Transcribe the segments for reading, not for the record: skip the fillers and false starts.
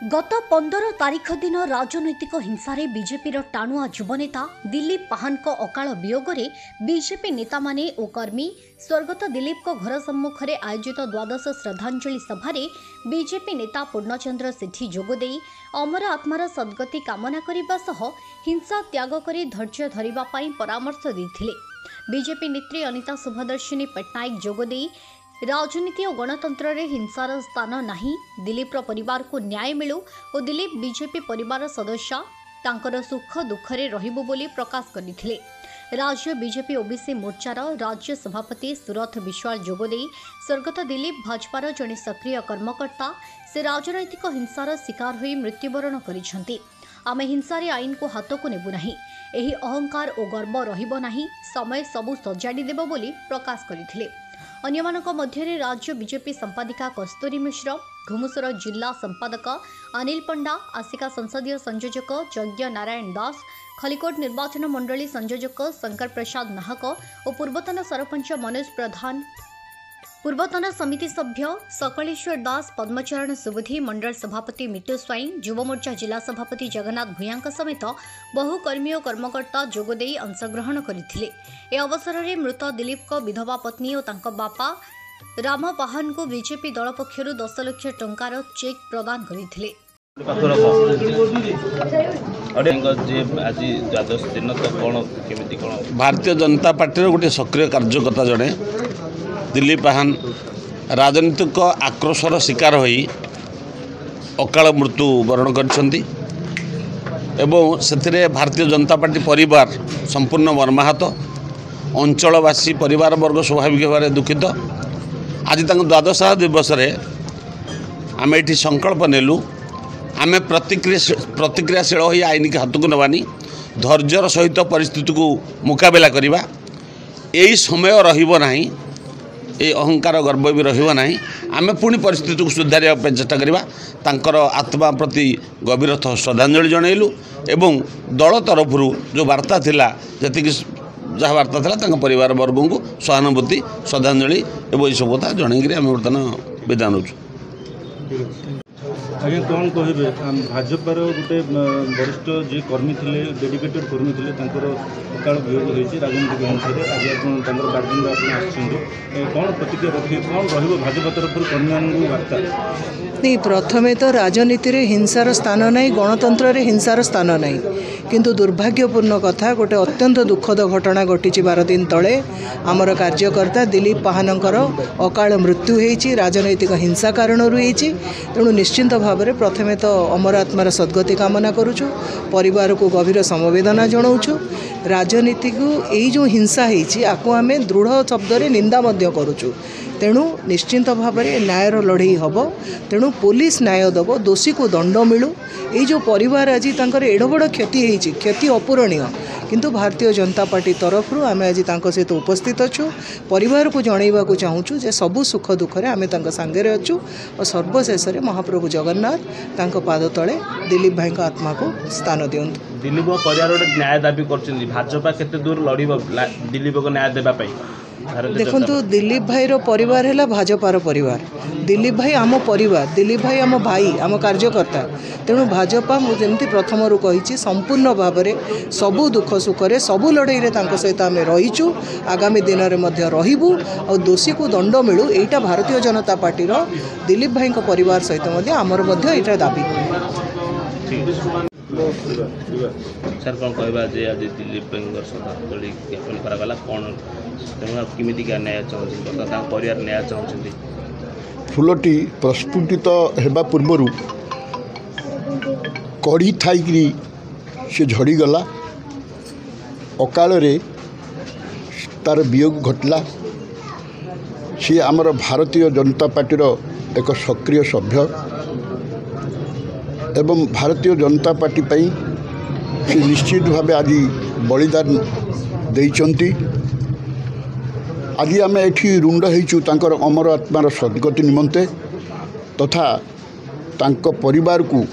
गत 15 तारिख दिन राजनैतिक हिंसार बीजेपीर टाणुआ युवनेता दिलीप पाहान अकाल वियोग में बीजेपी नेता माने और कर्मी स्वर्गत दिलीप घर सम्मुख में आयोजित द्वादश श्रद्धांजलि सभार बीजेपी नेता पूर्णचंद्र सेठी जोगदे अमर आत्मार सद्गति कामना करने सह हिंसा त्याग कर धैर्य धरने परामर्श देते। बीजेपी नेत्री अनिता शुभदर्शिनी पट्टनायक जोगदे राजनीति और गणतंत्र रे हिंसार स्थान नहीं, दिलीप परिवार को न्याय मिलू और दिलीप बीजेपी परिवार सदस्य तांकर सुख दुखरे रहिबु बोली प्रकाश करथिले। राज्य बीजेपी ओबीसी मोर्चार राज्य सभापति सुरथ विश्वास जोगदे स्वर्गत दिलीप भाजपार जड़े सक्रिय कर्मकर्ता से राजनैतिक हिंसार शिकार होई मृत्युवरण करिसेंती। आमे हिंसारे आईन को हाथ को नेबु नाही, एही अहंकार और गर्व रहिबो नाही, समय सबु सजाड़ी देबो बोली प्रकाश करथिले। अन्यमानक मध्यरे राज्य बीजेपी संपादिका कस्तूरी मिश्र, घुमुसर जिला संपादक अनिल पंडा, आसिका संसदीय संयोजक यज्ञ नारायण दास, खलिकोट निर्वाचन मंडली संयोजक शंकर प्रसाद नाहक और पूर्वतन सरपंच मनोज प्रधान, पूर्वतन समिति सभ्य सकलेश्वर दास, पद्मचरण सुबुधी, मंडल सभापति मिट्टू स्वाईन, युव मोर्चा जिला सभापति जगन्नाथ भूया समेत बहु कर्मी और कर्मकर्ता जोगदे अंशग्रहण करथिले। ए अवसर में मृत दिलीप को विधवा पत्नी और तांको बापा राम पाहान को बीजेपी दल पक्षर 10 लाख टंकार चेक प्रदान करथिले। भारतीय जनता पार्टी गोटे सक्रिय कार्यकर्ता जड़े दिलीप पाहान राजनीतिक आक्रोशर शिकार होई अकाल मृत्यु वरण करछंती एवं से भारतीय जनता पार्टी परिवार संपूर्ण मर्माहत, अंचलवासी परिवार वर्ग स्वाभाविक भाव दुखित। आज द्वादश दिवस आम ये संकल्प नेलु आम प्रतिक्रियाशील हो आईन के हाथ को नबानी, धैर्यर सहित परिस्थिति को मुकाबला करवा। यही समय रहिबो नाही, ये अहंकार गर्व भी रहिबो नाही। आम पुणी परिस्थिति को सुधारिया चेष्टा करवा। तांकर आत्मा प्रति गभीर श्रद्धांजलि जनइलु एवं दल तरफ जो वार्ता थिला जति जहाँ वार्ता थिला तांका परिवार वर्ग को सहानुभूति श्रद्धांजलि एवं ये सब कथा जनईकि आम बर्तमान विदा नौचु। आज्ञा कौन कहे भाजपार गोटे वरिष्ठ जी कर्मी थे, डेडिकेटेड कर्मी थे, अकाल वियोग होती राजनीतिक हिंसा आज बारगंड कौन प्रतिक्रिया रखिए, कौन रहा तरफ कर्मी वार्ता? नहीं, प्रथमे तो राजनीति रे हिंसार स्थान नहीं, गणतंत्र रे हिंसार स्थान नहीं, किंतु दुर्भाग्यपूर्ण कथा गोटे अत्यंत दुखद घटना घटी 12 दिन तले आमर कार्यकर्ता दिलीप पाहानंकर अकाल मृत्यु होती राजनैतिक हिंसा कारण होती। तेणु निश्चिंत भाव में प्रथमे तो अमर आत्मार सद्गति कामना करुचु, परिवार को गभीर समवेदना जनाऊँ। राजनीति को यही जो हिंसा होती आपको आम दृढ़ शब्द रे निंदा करुचु। तेणु निश्चिंत भाव में न्यायर लड़ई हम, तेणु पुलिस न्याय दब, दोषी को दंड मिलू। ये जो परिवार आज एड बड़ क्षति होती, क्षति अपूरणीय, किंतु भारतीय जनता पार्टी तरफ आम आज सहित उपस्थित अच्छु। परिवार को जनइबा चाहूँ जे सबु सुख दुखरे आम सांगे अच्छु और सर्वशेष महाप्रभु जगन्नाथ पाद तले दिलीप भाई आत्मा को स्थान दियंतु। दिलीप परिवार न्याय दाबी कर भाजपा केते दूर लड़ब दिलीप को न्याय देवाई? देखो दिलीप भाई परिवार है भाजपार परिवार, दिलीप भाई आम परिवार, दिलीप भाई आम भाई, आम कार्यकर्ता। तेणु भाजपा मुझे प्रथम रू कही संपूर्ण भाव में सबू दुख सुखरे सबू लड़ई सहित आम रहीचु, आगामी दिन में रहीबु और दोषी को दंड मिलू। एटा भारतीय जनता पार्टी दिलीप भाई परिवार सहित आमर दाबी। सर कौन कहवा जे आज दिलीप श्रद्धांजलि ज्ञापन करागला कौन केमिति न्याय चाहते परिवार न्याय चाहते? फुलटी प्रस्फुटित हेबा पूर्व कड़ी थी से झड़ीगला, अकाल तार वियोग घटला। सी आमर भारतीय जनता पार्टी एक सक्रिय सभ्य एवं भारतीय जनता पार्टी पई से निश्चित भाव आज बलिदान देइचंती। आज आम एठी रुंड होइचु तांकर अमर आत्मार सद्गति निमंते तथा तांको परिवार को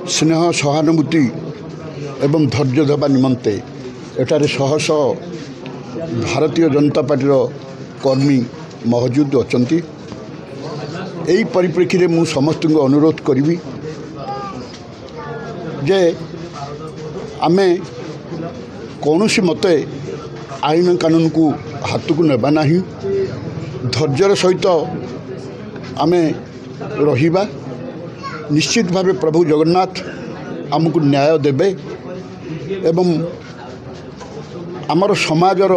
स्नेह सहानुभूति एवं धैर्य देवा निमंते एठारे शह शह भारतीय जनता पार्टी कर्मी मौजूद अछंती। यही परिप्रेक्षी में मु समस्त अनुरोध करी जे आमे कौनसी मते आईन कानून को हाथ को नेबा नहीं, धैर्यर सहित आमे रहिबा। निश्चित भावे प्रभु जगन्नाथ आमको न्याय देबे एवं आमर समाजर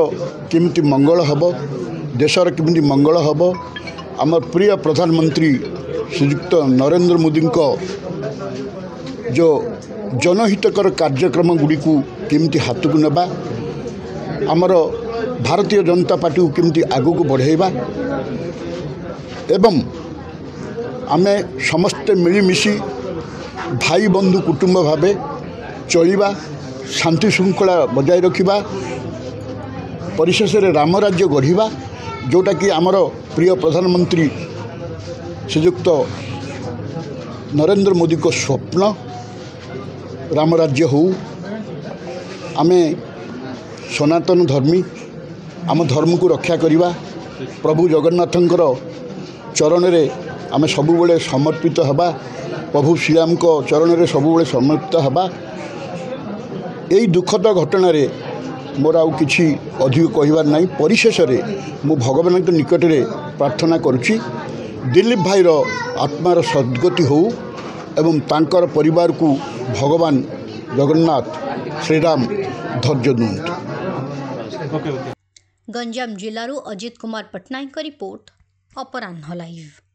केमिति मंगल हब, देशर केमिति मंगल हब, आमर प्रिय प्रधानमंत्री श्रीयुक्त नरेंद्र मोदी को जो जनहितकर कार्यक्रम गुड़ी को केमिति हाथ को नेबा, आमर भारतीय जनता पार्टी को केमिति आगू को बढ़ेबा एवं आमे समस्ते मिलीमिशी भाई बंधु कुटुंब भावे चलिबा, शांति श्रृंखला बजाय रखिबा, परिशेष राम राज्य गढ़िबा, जोटा कि आमर प्रिय प्रधानमंत्री श्रीयुक्त नरेंद्र मोदी को स्वप्न राम राज्य हो। आमे सनातन धर्मी आम धर्म को रक्षा करिबा, प्रभु जगन्नाथंकर चरण रे आमे सबुबले समर्पित हबा, प्रभु श्रीराम को चरण रे सबुबले समर्पित हबा। यही दुखद घटना रे मोर आउ किछि अधिक कहिबार नहीं। परिशेष रे मु भगवान के निकट रे प्रार्थना करुछि दिलीप भाईर आत्मार सद्गति हो एवं तांकर परिवार को भगवान जगन्नाथ श्रीराम धैर्य दियंतु। गंजाम जिल्लारू अजित कुमार पटनायक रिपोर्ट अपराह्न लाइव।